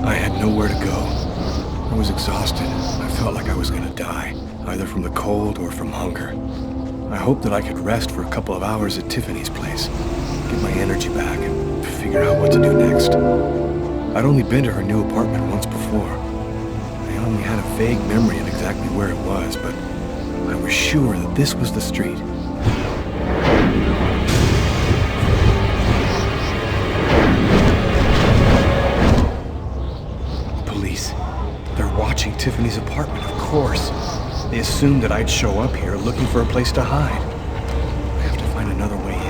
I had nowhere to go. I was exhausted. I felt like I was gonna die, either from the cold or from hunger. I hoped that I could rest for a couple of hours at Tiffany's place, get my energy back, and figure out what to do next. I'd only been to her new apartment once before. I only had a vague memory of exactly where it was, but I was sure that this was the street. Police. They're watching Tiffany's apartment, of course. They assumed that I'd show up here looking for a place to hide. I have to find another way in.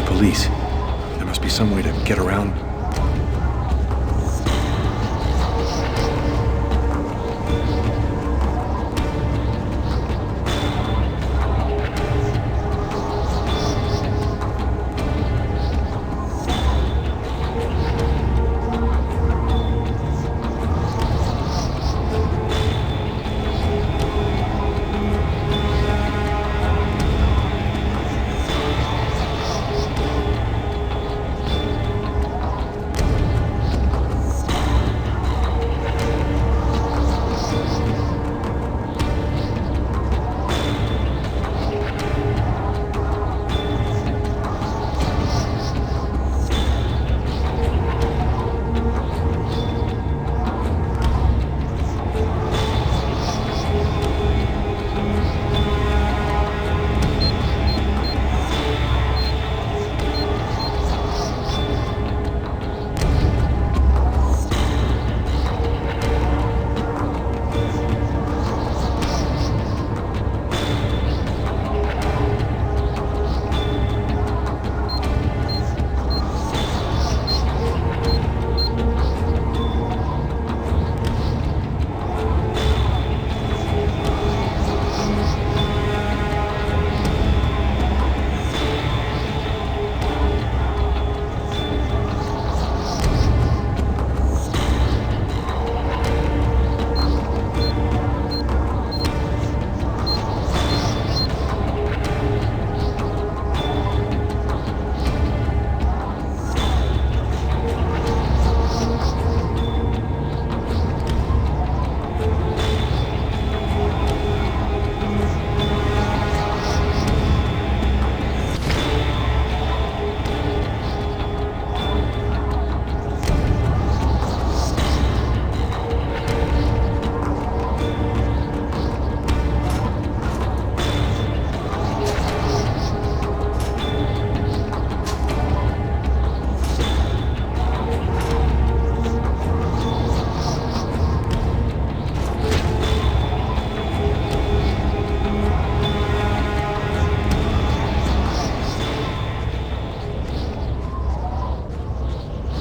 Police. There must be some way to get around.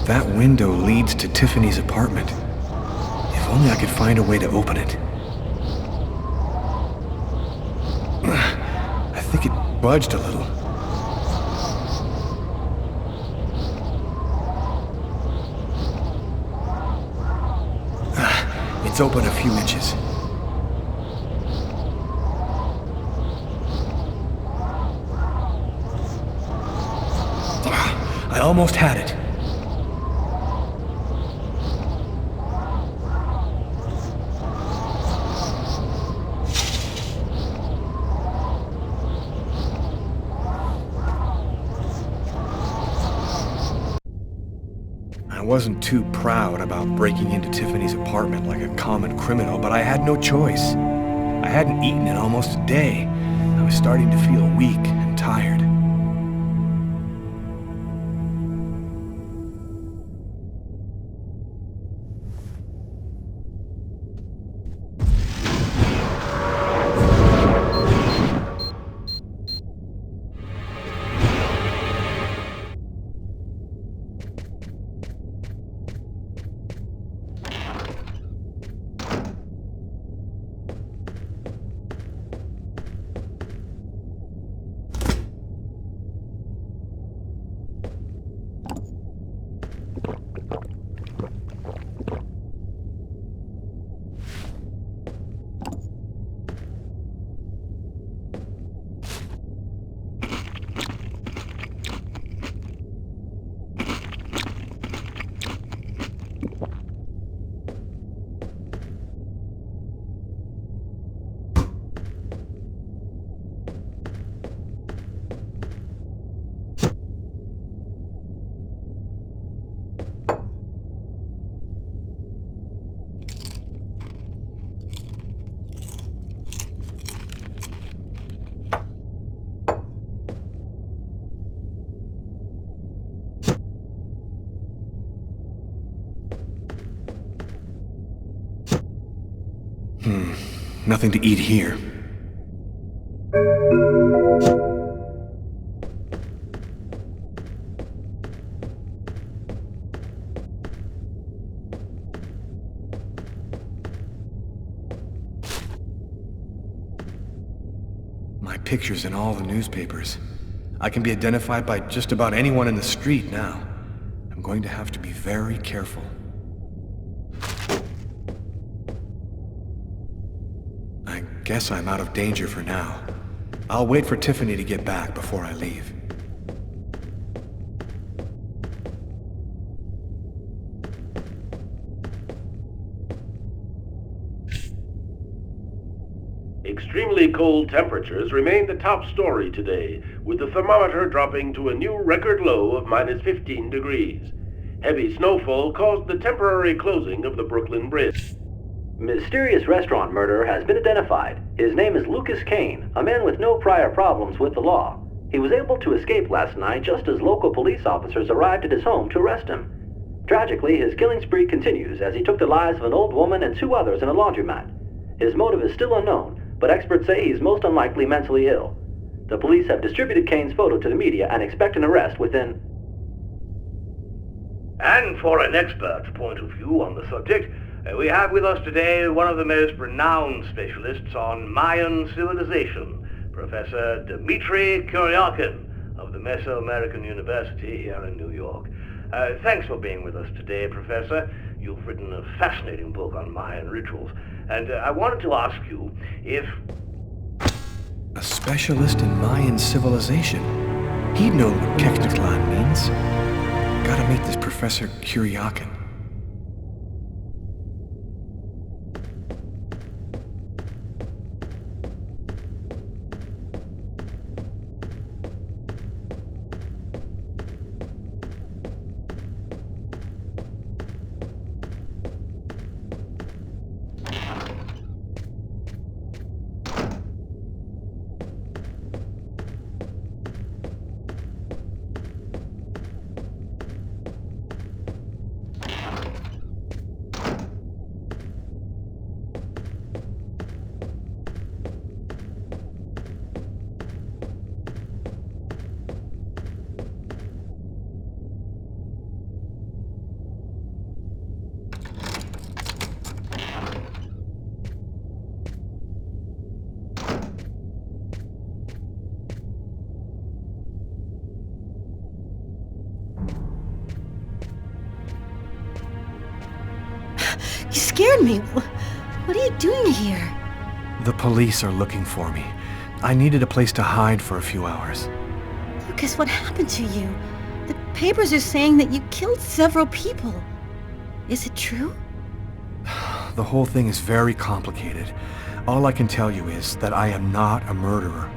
That window leads to Tiffany's apartment. If only I could find a way to open it. I think it budged a little. It's open a few inches. I almost had it. I wasn't too proud about breaking into Tiffany's apartment like a common criminal, but I had no choice. I hadn't eaten in almost a day. I was starting to feel weak and tired. Nothing to eat here. My picture's in all the newspapers. I can be identified by just about anyone in the street now. I'm going to have to be very careful. I guess I'm out of danger for now. I'll wait for Tiffany to get back before I leave. Extremely cold temperatures remain the top story today, with the thermometer dropping to a new record low of -15 degrees. Heavy snowfall caused the temporary closing of the Brooklyn Bridge. Mysterious restaurant murderer has been identified. His name is Lucas Kane, a man with no prior problems with the law. He was able to escape last night just as local police officers arrived at his home to arrest him. Tragically, his killing spree continues as he took the lives of an old woman and 2 others in a laundromat. His motive is still unknown, but experts say he's most unlikely mentally ill. The police have distributed Kane's photo to the media and expect an arrest within... And for an expert's point of view on the subject, we have with us today one of the most renowned specialists on Mayan civilization, Professor Dmitry Kuryakin of the Mesoamerican University here in New York. Thanks for being with us today, Professor. You've written a fascinating book on Mayan rituals, and I wanted to ask you if... A specialist in Mayan civilization? He'd know what Kekteklan means. Gotta meet this Professor Kuryakin. You scared me. What are you doing here? The police are looking for me. I needed a place to hide for a few hours. Lucas, what happened to you? The papers are saying that you killed several people. Is it true? The whole thing is very complicated. All I can tell you is that I am not a murderer.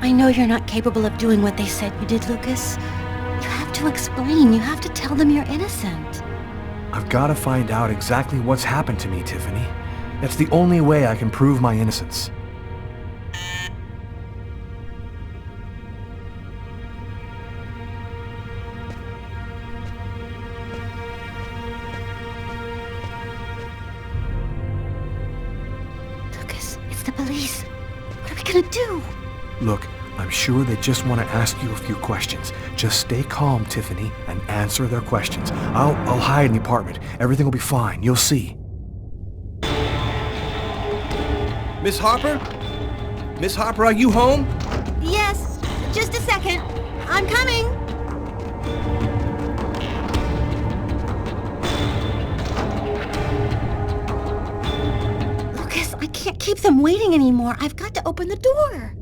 I know you're not capable of doing what they said you did, Lucas. You have to explain. You have to tell them you're innocent. I've got to find out exactly what's happened to me, Tiffany. That's the only way I can prove my innocence. the police. What are we gonna do? Look, I'm sure they just want to ask you a few questions. Just stay calm, Tiffany, and answer their questions. I'll hide in the apartment. Everything will be fine. You'll see. Miss Harper? Miss Harper, are you home? Yes, just a second. I'm coming. Lucas, I can't keep them waiting anymore. I've got to open the door.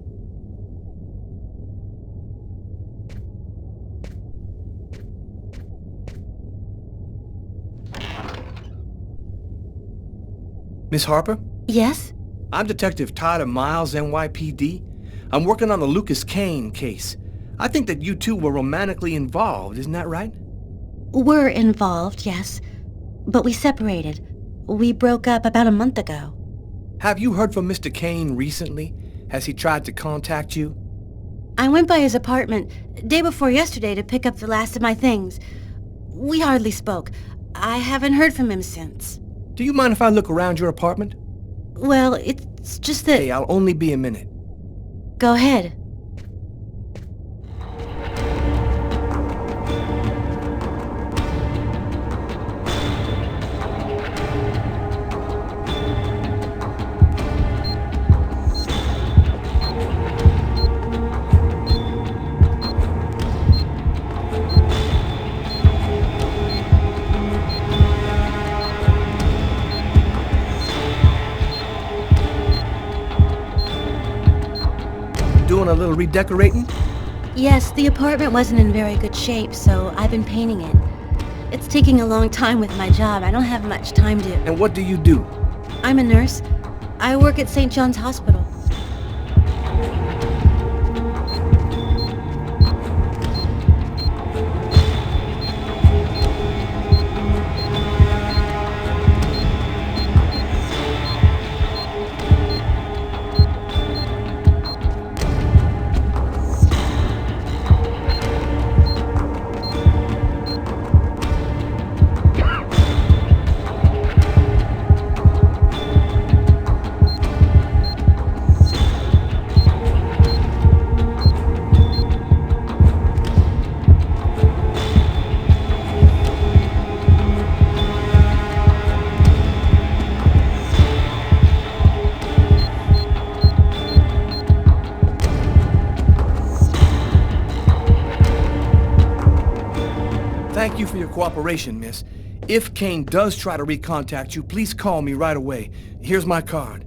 Miss Harper? Yes? I'm Detective Tyler Miles, NYPD. I'm working on the Lucas Kane case. I think that you two were romantically involved, isn't that right? We're involved, yes. But we separated. We broke up about a month ago. Have you heard from Mr. Kane recently? Has he tried to contact you? I went by his apartment day before yesterday to pick up the last of my things. We hardly spoke. I haven't heard from him since. Do you mind if I look around your apartment? Well, it's just that... Hey, I'll only be a minute. Go ahead. Doing a little redecorating? Yes, the apartment wasn't in very good shape, so I've been painting it. It's taking a long time with my job. I don't have much time to... And what do you do? I'm a nurse. I work at St. John's Hospital. Thank you for your cooperation, miss. If Kane does try to recontact you, please call me right away. Here's my card.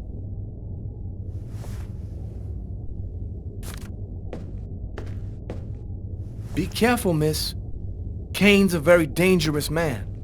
Be careful, miss. Kane's a very dangerous man.